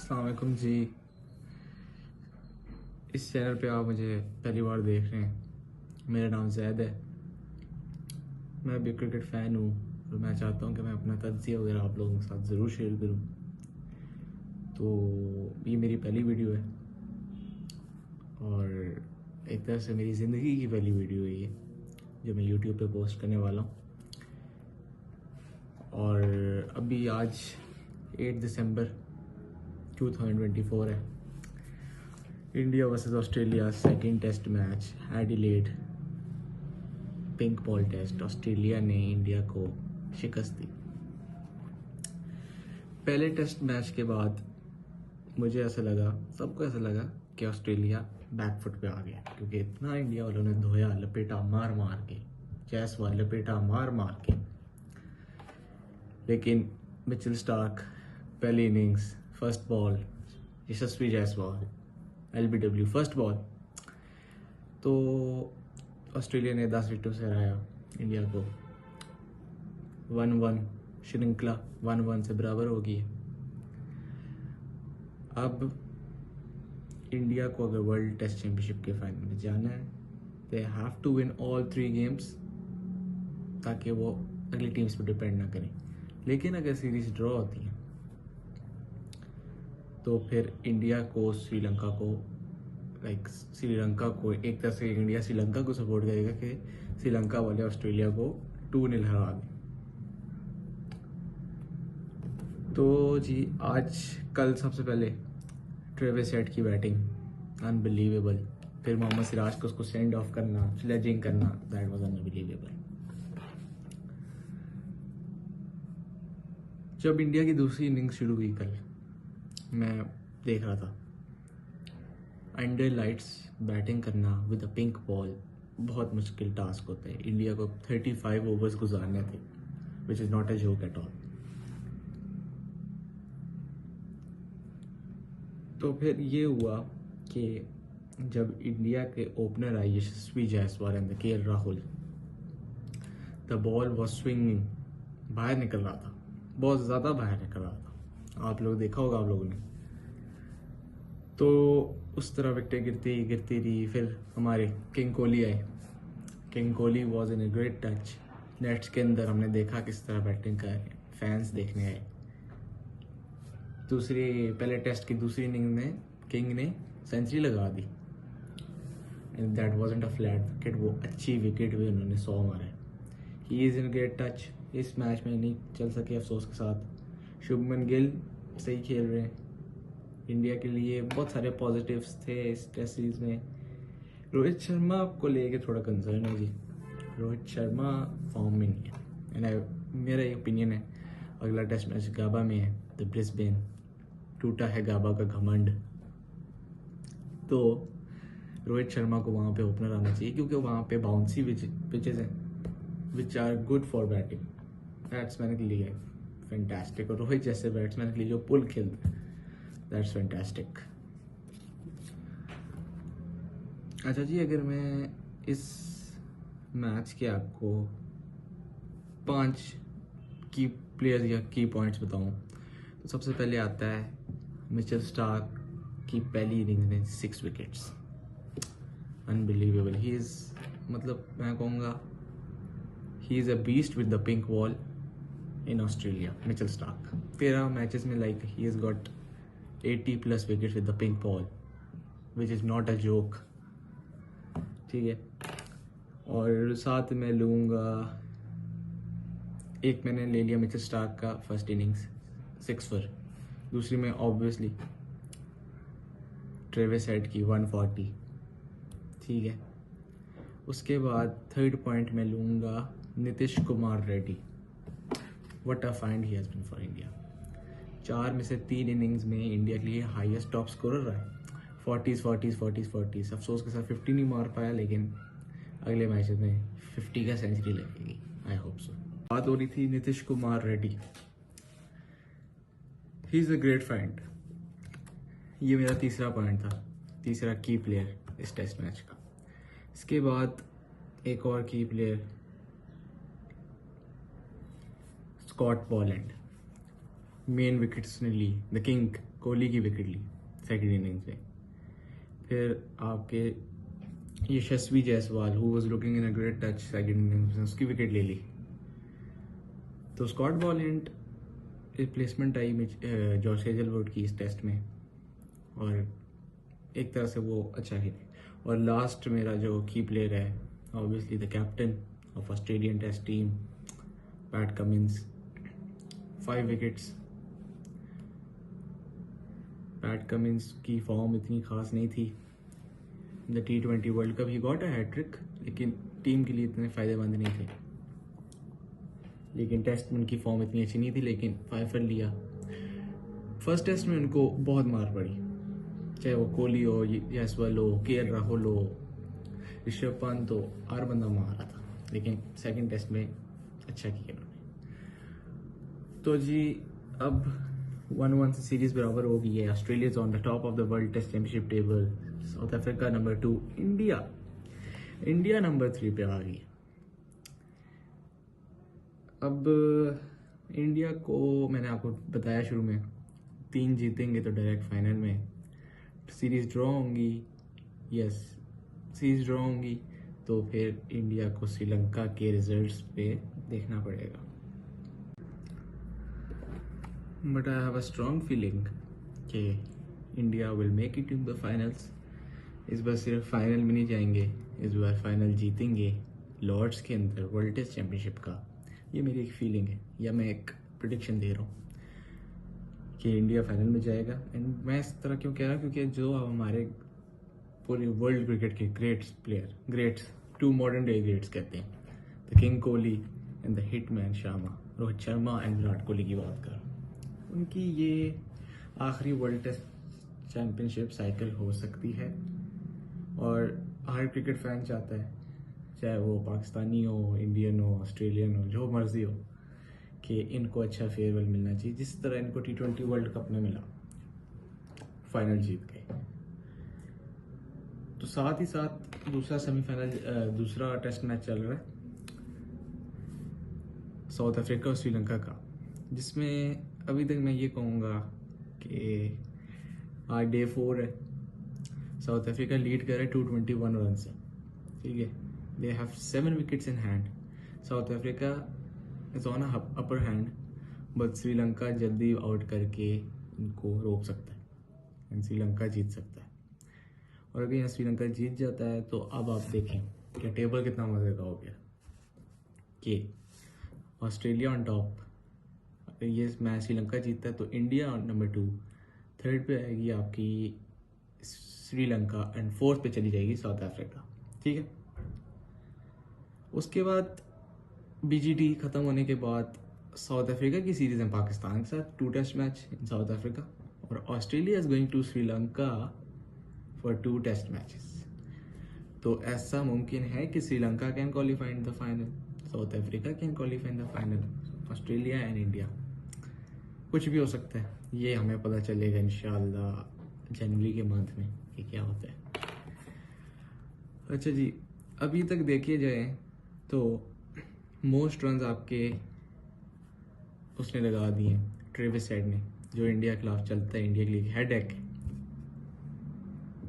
अस्सलाम वालेकुम जी। इस चैनल पे आप मुझे पहली बार देख रहे हैं। मेरा नाम जैद है। मैं भी क्रिकेट फ़ैन हूँ और मैं चाहता हूँ कि मैं अपना तज्ज़िया वगैरह आप लोगों के साथ ज़रूर शेयर करूँ। तो ये मेरी पहली वीडियो है और एक तरह से मेरी ज़िंदगी की पहली वीडियो है ये, जो मैं यूट्यूब पे पोस्ट करने वाला हूँ। और अभी आज 8 दिसंबर 2024 है। India versus Australia second test match Adelaide pink ball test. Australia ने इंडिया को शिकस्त दी। पहले टेस्ट मैच के बाद मुझे ऐसा लगा, सबको ऐसा लगा कि ऑस्ट्रेलिया बैकफुट पे आ गया, क्योंकि इतना इंडिया वालों ने धोया, लपेटा मार मार के, जायसवाल लपेटा मार मार के। लेकिन मिचेल स्टार्क पहली इनिंग्स फर्स्ट बॉल, यशस्वी जायसवाल LBW फर्स्ट बॉल, तो ऑस्ट्रेलिया ने 10 विकेटों से हराया इंडिया को। 1-1 श्रृंखला 1-1 से बराबर हो गई। अब इंडिया को अगर वर्ल्ड टेस्ट चैंपियनशिप के फाइनल में जाना है, they have to win all 3 games, ताकि वो अगली टीम्स पर डिपेंड ना करें। लेकिन अगर सीरीज ड्रॉ होती है तो फिर इंडिया को श्रीलंका को एक तरह से इंडिया श्रीलंका को सपोर्ट करेगा कि श्रीलंका वाले ऑस्ट्रेलिया को 2-0 हरा दें। तो जी आज कल सबसे पहले ट्रेविस हेड की बैटिंग अनबिलीवेबल, फिर मोहम्मद सिराज को उसको सेंड ऑफ करना, स्लेजिंग करना, दैट वाज अनबिलीवेबल। जब इंडिया की दूसरी इनिंग्स शुरू हुई कल, मैं देख रहा था अंडर लाइट्स बैटिंग करना विद अ पिंक बॉल बहुत मुश्किल टास्क होता है। इंडिया को 35 ओवर्स गुजारने थे, विच is not a joke at all. तो फिर ये हुआ कि जब इंडिया के ओपनर आए Yashasvi Jaiswal and KL Rahul, the ball was swinging, बाहर निकल रहा था, बहुत ज़्यादा बाहर निकल रहा था। आप लोग देखा होगा आप लोगों ने। तो उस तरह विकेटें गिरती रही। फिर हमारे किंग कोहली आए। King Kohli was in a great touch. Nets के अंदर हमने देखा किस तरह बैटिंग कर रहे हैं, फैंस देखने आए। पहले टेस्ट की दूसरी इनिंग में किंग ने सेंचुरी लगा दी and that wasn't a flat wicket, वो अच्छी विकेट भी उन्होंने 100 मारा है। He is in great touch. इस मैच में नहीं चल सके अफसोस के साथ। शुभमन गिल सही खेल रहे हैं। इंडिया के लिए बहुत सारे पॉजिटिव्स थे इस टेस्ट सीरीज में। रोहित शर्मा को लेके थोड़ा कंसर्न है जी। रोहित शर्मा फॉर्म में नहीं है एंड मेरा ये ओपिनियन है, अगला टेस्ट मैच गाबा में है, द ब्रिस्बेन। टूटा है गाबा का घमंड, तो रोहित शर्मा को वहाँ पे ओपनर आना चाहिए, क्योंकि वहाँ पे बाउंसी पिचेस हैं which are good for batting. Batsman के लिए फैंटास्टिक, और रोहित जैसे बैट्समैन के लिए जो पुल खेलते हैं, दैट्स फैंटास्टिक। अच्छा जी, अगर मैं इस मैच के आपको 5 की प्लेयर्स या की पॉइंट्स बताऊं, तो सबसे पहले आता है मिचेल स्टार्क की पहली इनिंग्स में 6 विकेट्स, अनबिलीवेबल। ही इज़, मतलब मैं कहूँगा he is a beast with the pink ball in Australia. Mitchell Starc 13 matches में like he is got 80+ wickets with the pink ball, which is not a joke. ठीक है, और साथ में लूँगा, एक मैंने ले लिया मिचेल स्टार्क का फर्स्ट इनिंग्स 6 पर, दूसरी में ऑब्वियसली ट्रेविस हेड की 140। ठीक है, उसके बाद थर्ड पॉइंट में लूँगा Nitish Kumar Reddy. What a find he has been for India. 4 में से 3 इनिंग्स में इंडिया के लिए हाईएस्ट टॉप स्कोरर रहा है। 40s। अफसोस के साथ 50 नहीं मार पाया, लेकिन अगले मैच में 50 का सेंचुरी लगेगी, आई होप सो। बात हो रही थी नीतीश कुमार रेड्डी। ही इज़ अ ग्रेट फाइंड। ये मेरा तीसरा पॉइंट था, तीसरा की प्लेयर इस टेस्ट मैच का। इसके बाद एक और key player, Scott Boland. Main wickets ने ली, द किंग कोहली की विकेट ली सेकंड इनिंग्स में। फिर आपके Yashasvi Jaiswal who was looking in a great touch second innings में, उसकी विकेट ले ली। तो स्कॉट बॉलैंड रिप्लेसमेंट आई जॉर्ज हेजलवुड की इस टेस्ट में, और एक तरह से वो अच्छा खेले। और लास्ट मेरा जो की प्लेयर है obviously the captain of Australian test team Pat Cummins, 5 wickets. Pat Cummins की फॉर्म इतनी खास नहीं थी। The T20 world cup he got a hattrick, लेकिन टीम के लिए इतने फ़ायदेमंद नहीं थे। लेकिन टेस्ट में उनकी फॉर्म इतनी अच्छी नहीं थी, लेकिन 5 रन लिया। फर्स्ट टेस्ट में उनको बहुत मार पड़ी, चाहे वो कोहली हो, जायसवाल हो, KL राहुल हो, ऋषभ पंत हो, हर बंदा मार रहा था। लेकिन सेकंड टेस्ट में अच्छा किया उन्होंने। तो जी अब 1-1 से सीरीज बराबर हो गई है। Australia is on the top of the world test championship table, South Africa number 2, India number 3 पे आ गई। अब इंडिया को मैंने आपको बताया शुरू में, 3 जीतेंगे तो डायरेक्ट फाइनल में। सीरीज ड्रॉ होंगी, यस सीरीज ड्रॉ होंगी तो फिर इंडिया को श्रीलंका के रिजल्ट्स पे देखना पड़ेगा। But I have a strong feeling कि India will make it in the finals. इस बार सिर्फ फाइनल में नहीं जाएंगे, इस बार फाइनल जीतेंगे लॉर्ड्स के अंदर वर्ल्ड टेस्ट चैंपियनशिप का। ये मेरी एक फीलिंग है, या मैं एक प्रेडिक्शन दे रहा हूँ कि इंडिया फाइनल में जाएगा। एंड मैं इस तरह क्यों कह रहा हूँ, क्योंकि जो हमारे पूरे वर्ल्ड क्रिकेट के ग्रेट्स 2 मॉडर्न डे ग्रेट्स कहते हैं, the king Kohli and the hitman Sharma, Rohit Sharma and Virat Kohli की बात कर रहा हूँ। उनकी ये आखिरी वर्ल्ड टेस्ट चैंपियनशिप साइकिल हो सकती है, और हर क्रिकेट फैन चाहता है, चाहे वो पाकिस्तानी हो, इंडियन हो, ऑस्ट्रेलियन हो, जो मर्जी हो, कि इनको अच्छा फेयरवेल मिलना चाहिए, जिस तरह इनको T20 वर्ल्ड कप में मिला, फाइनल जीत गए। तो साथ ही साथ दूसरा टेस्ट मैच चल रहा है साउथ अफ्रीका और श्रीलंका का, जिसमें अभी तक मैं ये कहूँगा कि आज डे 4 है। साउथ अफ्रीका लीड कर रहा है 221 रन से, ठीक है। They have 7 wickets in hand. South Africa is on upper hand, but Sri Lanka जल्दी आउट करके इनको रोक सकता है एंड श्रीलंका जीत सकता है। और अगर यहाँ श्रीलंका जीत जाता है तो अब आप देखें कि टेबल कितना मजे का हो गया, कि ऑस्ट्रेलिया ऑन टॉप, अगर ये मैच श्रीलंका जीतता है तो इंडिया नंबर 2, थर्ड पे आएगी आपकी श्रीलंका एंड फोर्थ पे चली जाएगी साउथ अफ्रीका, ठीक है। उसके बाद BGT ख़त्म होने के बाद साउथ अफ्रीका की सीरीज़ है पाकिस्तान के साथ, 2 test match in South Africa, और Australia is going to Sri Lanka for 2 test matches. तो ऐसा मुमकिन है कि Sri Lanka can qualify in the final, South Africa can qualify in the final, Australia and India, कुछ भी हो सकता है। ये हमें पता चलेगा इंशाल्लाह जनवरी के मंथ में कि क्या होता है। अच्छा जी, अभी तक देखिए जाए तो मोस्ट रन्स आपके उसने लगा दिए हैं ट्रेविस हेड ने, जो इंडिया के खिलाफ चलता है, इंडिया के लिए हेड एक,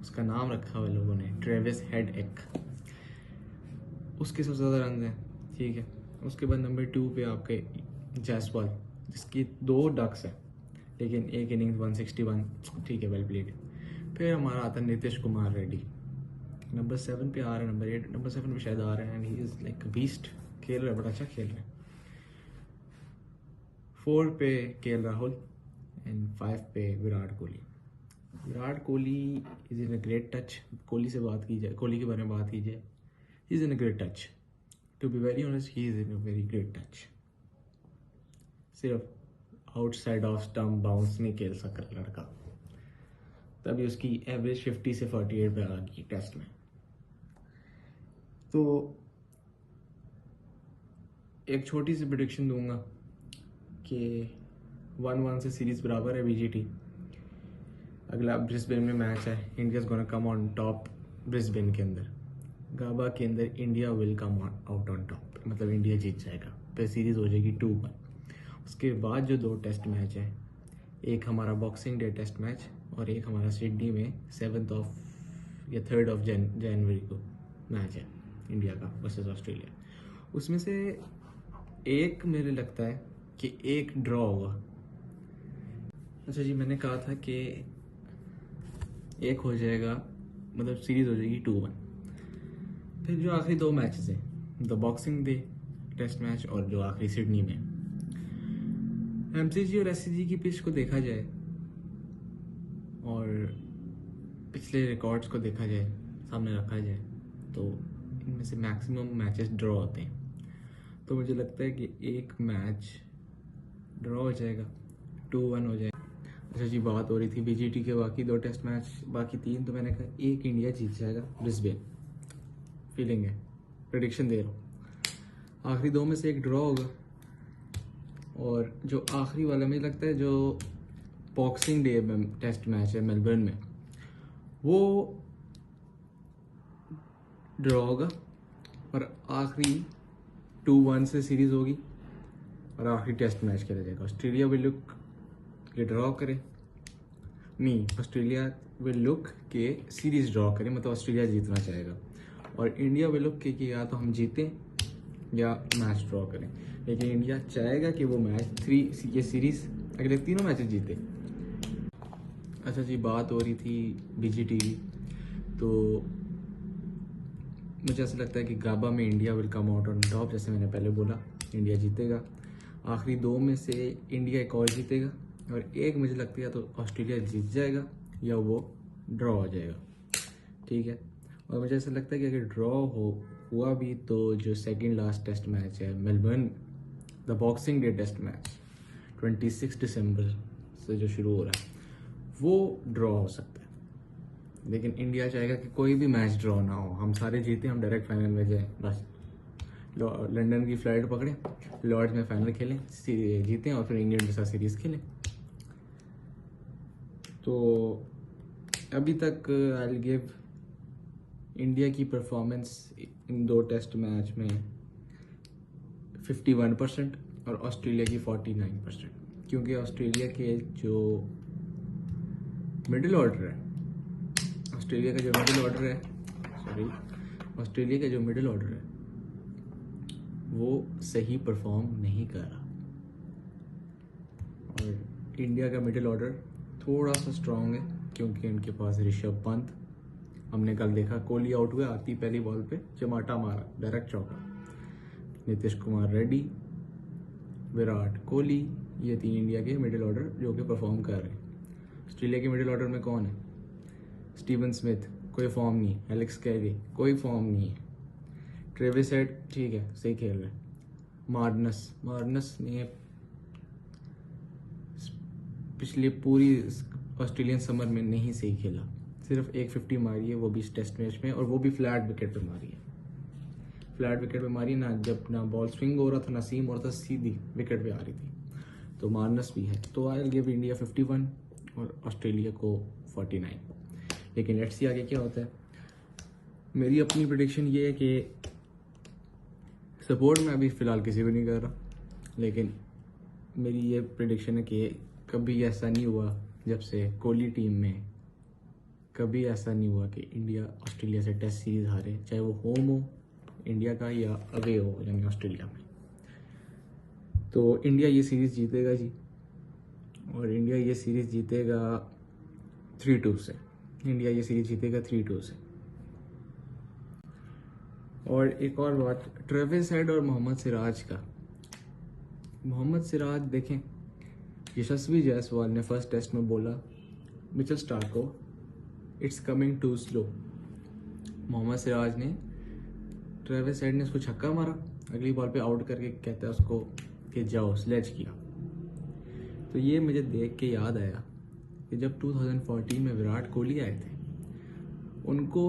उसका नाम रखा हुआ लोगों ने ट्रेविस हेड एक, उसके सबसे ज़्यादा रन हैं, ठीक है। उसके बाद नंबर 2 पे आपके जायसवाल, जिसकी 2 डक्स हैं, लेकिन एक इनिंग्स 161, ठीक है, वेल प्लेड। फिर हमारा आता है नीतीश कुमार रेड्डी, नंबर 7 पे आ रहा है, नंबर 7 पे शायद आ रहा है, and he is like beast, खेल रहा है, बड़ा अच्छा खेल रहा है। 4 पे KL राहुल एंड 5 पे Virat Kohli. Virat Kohli is in a great touch. Kohli से बात की जाए, कोहली के बारे में बात की जाए, he is in a great touch, to be very honest, he is in a very great touch. सिर्फ आउटसाइड ऑफ स्टंप बाउंस नहीं खेल सकता लड़का, तभी उसकी एवरेज 50 से 48 पे आ गई टेस्ट में। तो एक छोटी सी प्रेडिक्शन दूंगा कि 1-1 से सीरीज बराबर है BGT। अगला ब्रिस्बेन में मैच है, India is gonna come on top Brisbane के अंदर, गाबा के अंदर India will come out on top, मतलब इंडिया जीत जाएगा, फिर सीरीज हो जाएगी 2-1। उसके बाद जो 2 टेस्ट मैच है एक हमारा बॉक्सिंग डे टेस्ट मैच और एक हमारा सिडनी में 7 या 3 जनवरी को मैच है इंडिया का वर्सेस ऑस्ट्रेलिया। उसमें से एक मेरे लगता है कि एक ड्रॉ होगा। अच्छा जी, मैंने कहा था कि एक हो जाएगा, मतलब सीरीज हो जाएगी 2-1। फिर जो आखिरी 2 मैचेस हैं, the Boxing Day test match और जो आखिरी सिडनी में, एमसीजी और एससीजी की पिच को देखा जाए और पिछले रिकॉर्ड्स को देखा जाए, सामने रखा जाए, तो इनमें से मैक्सिमम मैचेस ड्रॉ होते हैं। तो मुझे लगता है कि एक मैच ड्रॉ हो जाएगा, 2-1 हो जाएगा। अच्छा जी, बात हो रही थी बीजीटी के बाकी 2 टेस्ट मैच, बाकी 3, तो मैंने कहा एक इंडिया जीत जाएगा ब्रिस्बेन, फीलिंग है, प्रेडिक्शन दे रहा हूँ। आखिरी 2 में से एक ड्रॉ होगा और जो आखिरी वाला मुझे लगता है जो बॉक्सिंग डे में टेस्ट मैच है मेलबर्न में, वो ड्रॉ होगा और आखिरी 2-1 से सीरीज होगी और आखिरी टेस्ट मैच खेला जाएगा। ऑस्ट्रेलिया विल लुक के ड्रॉ करे, नहीं, ऑस्ट्रेलिया विल लुक के सीरीज ड्रॉ करे, मतलब ऑस्ट्रेलिया जीतना चाहेगा, और इंडिया विल लुक के कि या तो हम जीतें या मैच ड्रॉ करें। लेकिन इंडिया चाहेगा कि वो मैच ये सीरीज अगले 3 मैचेस जीते। अच्छा जी, बात हो रही थी बीजीटी की, तो मुझे ऐसा लगता है कि गाबा में India will come out on top. जैसे मैंने पहले बोला, इंडिया जीतेगा। आखिरी 2 में से इंडिया एक और जीतेगा और एक मुझे लगता है तो ऑस्ट्रेलिया जीत जाएगा या वो ड्रॉ हो जाएगा, ठीक है। और मुझे ऐसा लगता है कि अगर ड्रॉ हुआ भी तो जो सेकंड लास्ट टेस्ट मैच है Melbourne, the Boxing Day test match 26 दिसंबर से जो शुरू हो रहा है, वो ड्रॉ हो सकता है। लेकिन इंडिया चाहेगा कि कोई भी मैच ड्रॉ ना हो, हम सारे जीते, हम डायरेक्ट फाइनल में जाए, बस लंदन की फ्लाइट पकड़ें, लॉर्ड्स में फाइनल खेलें, जीतें और फिर इंग्लैंड के साथ सीरीज खेलें। तो अभी तक आई विल गिव इंडिया की परफॉर्मेंस इन 2 टेस्ट मैच में 51% और ऑस्ट्रेलिया की 49%, क्योंकि ऑस्ट्रेलिया के जो मिडिल ऑर्डर है, ऑस्ट्रेलिया का जो मिडिल ऑर्डर है वो सही परफॉर्म नहीं कर रहा, और इंडिया का मिडिल ऑर्डर थोड़ा सा स्ट्रांग है क्योंकि उनके पास ऋषभ पंत, हमने कल देखा कोहली आउट हुए, आती पहली बॉल पे चमाटा मारा, डायरेक्ट चौका। नीतीश कुमार रेड्डी, विराट कोहली, ये 3 इंडिया के मिडिल ऑर्डर जो कि परफॉर्म कर रहे हैं। ऑस्ट्रेलिया के मिडिल ऑर्डर में कौन है? स्टीवन स्मिथ, कोई फॉर्म नहीं। एलेक्स कैरी, कोई फॉर्म नहीं है। ट्रेविस हेड ठीक है, सही खेल रहे हैं। मार्नस ने पिछले पूरी ऑस्ट्रेलियन समर में नहीं सही खेला, सिर्फ एक 50 मारी है, वो भी इस टेस्ट मैच में, और वो भी फ्लैट विकेट पे मारी है। फ्लैट विकेट पे मारी ना, जब ना बॉल स्विंग हो रहा था ना सीम हो रहा था, सीधी विकेट पे आ रही थी। तो मार्नस भी है। तो आई विल गिव इंडिया 51 और ऑस्ट्रेलिया को 49। लेकिन लेट्स सी आगे क्या होता है। मेरी अपनी प्रेडिक्शन ये है कि सपोर्ट मैं अभी फ़िलहाल किसी को नहीं कर रहा, लेकिन मेरी ये प्रेडिक्शन है कि कभी ऐसा नहीं हुआ जब से कोहली टीम में, कभी ऐसा नहीं हुआ कि इंडिया ऑस्ट्रेलिया से टेस्ट सीरीज हारे, चाहे वो होम हो इंडिया का या अवे हो यानी ऑस्ट्रेलिया में। तो इंडिया ये सीरीज़ जीतेगा जी, और इंडिया ये सीरीज़ जीतेगा 3-2 से। इंडिया ये सीरीज़ जीतेगा 3-2 से। और एक और बात, ट्रेविस हेड और मोहम्मद सिराज का। मोहम्मद सिराज देखें, यशस्वी जायसवाल ने फर्स्ट टेस्ट में बोला मिचेल स्टार्क को, it's coming too slow. Mohammed Siraj ने, ट्रेविस हेड ने उसको छक्का मारा, अगली बॉल पे आउट करके कहता है उसको कि जाओ, स्लेज किया। तो ये मुझे देख के याद आया कि जब 2014 में विराट कोहली आए थे, उनको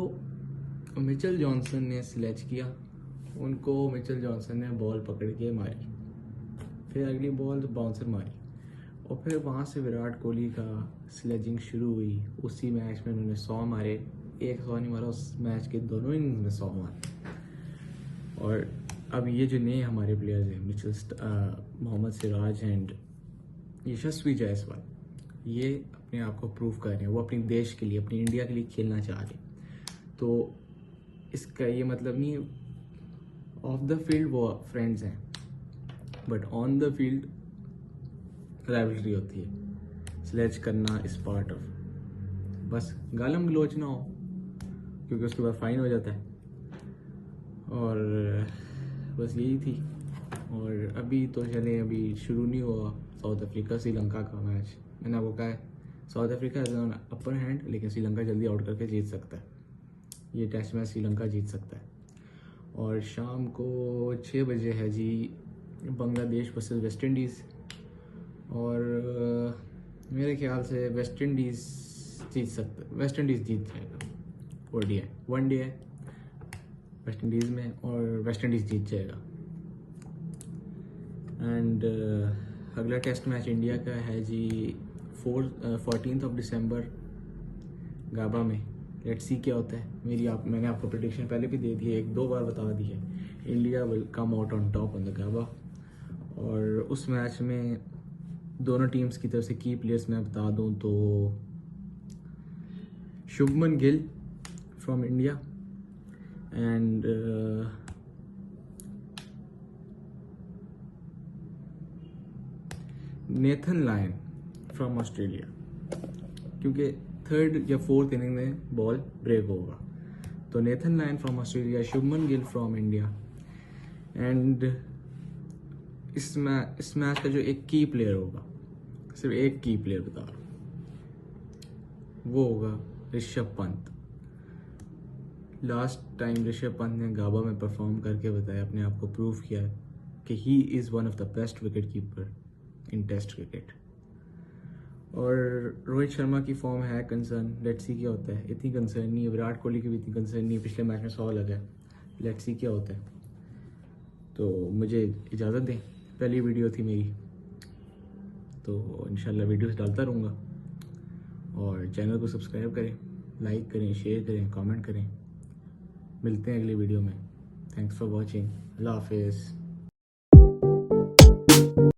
मिचेल जॉनसन ने स्लेज किया, उनको मिचेल जॉनसन ने बॉल पकड़ के मारी, फिर अगली बॉल बाउंसर मारी, और फिर वहाँ से विराट कोहली का स्लेजिंग शुरू हुई। उसी मैच में उन्होंने 100 मारे, एक 100 नहीं मारा, उस मैच के दोनों इनिंग्स में 100 मारे। और अब ये जो नए हमारे प्लेयर्स हैं, मोहम्मद सिराज एंड यशस्वी जायसवाल, ये अपने आप को प्रूव कर रहे हैं, वो अपने देश के लिए, अपनी इंडिया के लिए खेलना चाह रहे हैं। तो इसका ये मतलब नहीं ऑफ द फील्ड वो फ्रेंड्स हैं, but on the field rivalry होती है। स्लेज करना इस पार्ट ऑफ, बस गालम गलोच ना हो क्योंकि उसके बाद फाइन हो जाता है। और बस यही थी। और अभी तो चले, अभी शुरू नहीं हुआ साउथ अफ्रीका श्रीलंका का मैच। मैंने आपको कहा है south Africa is on upper hand, लेकिन श्रीलंका जल्दी आउट करके जीत सकता है। ये टेस्ट मैच श्रीलंका जीत सकता है। और शाम को 6 बजे है जी बांग्लादेश वर्सेस वेस्ट इंडीज़। और मेरे ख्याल से वेस्ट इंडीज़ जीत सकता है, वेस्ट इंडीज़ जीत जाएगा। ओडीआई वनडे है वेस्ट इंडीज़ में और वेस्ट इंडीज़ जीत जाएगा। एंड अगला टेस्ट मैच इंडिया का है जी 14 दिसंबर गाबा में। लेट्स सी क्या होता है। मैंने आपको प्रेडिक्शन पहले भी दे दी है, 1-2 बार बता दी है। India will come out on top on the Gabba. और उस मैच में दोनों टीम्स की तरफ से की प्लेयर्स मैं बता दूं तो Shubman Gill from India and Nathan Lyon from Australia, क्योंकि 3rd या 4th इनिंग में बॉल ब्रेक होगा। तो Nathan Lyon from Australia, Shubman Gill from India. And इस मैच का जो एक की प्लेयर होगा, सिर्फ एक की प्लेयर बता रहा हूँ, वो होगा ऋषभ पंत। लास्ट टाइम ऋषभ पंत ने गाबा में परफॉर्म करके बताया, अपने आप को प्रूव किया है कि he is one of the best wicket keeper in test cricket. और रोहित शर्मा की फॉर्म है कंसर्न, लेट्स सी क्या होता है। इतनी कंसर्न नहीं है, विराट कोहली की भी इतनी कंसर्न नहीं है, पिछले मैच में 100 लगा है। लेट्स सी क्या होता है। तो मुझे इजाज़त दें, पहली वीडियो थी मेरी, तो इंशाल्लाह वीडियोस डालता रहूँगा। और चैनल को सब्सक्राइब करें, लाइक करें, शेयर करें, कमेंट करें। मिलते हैं अगली वीडियो में। Thanks for watching. अल्लाह हाफिज़।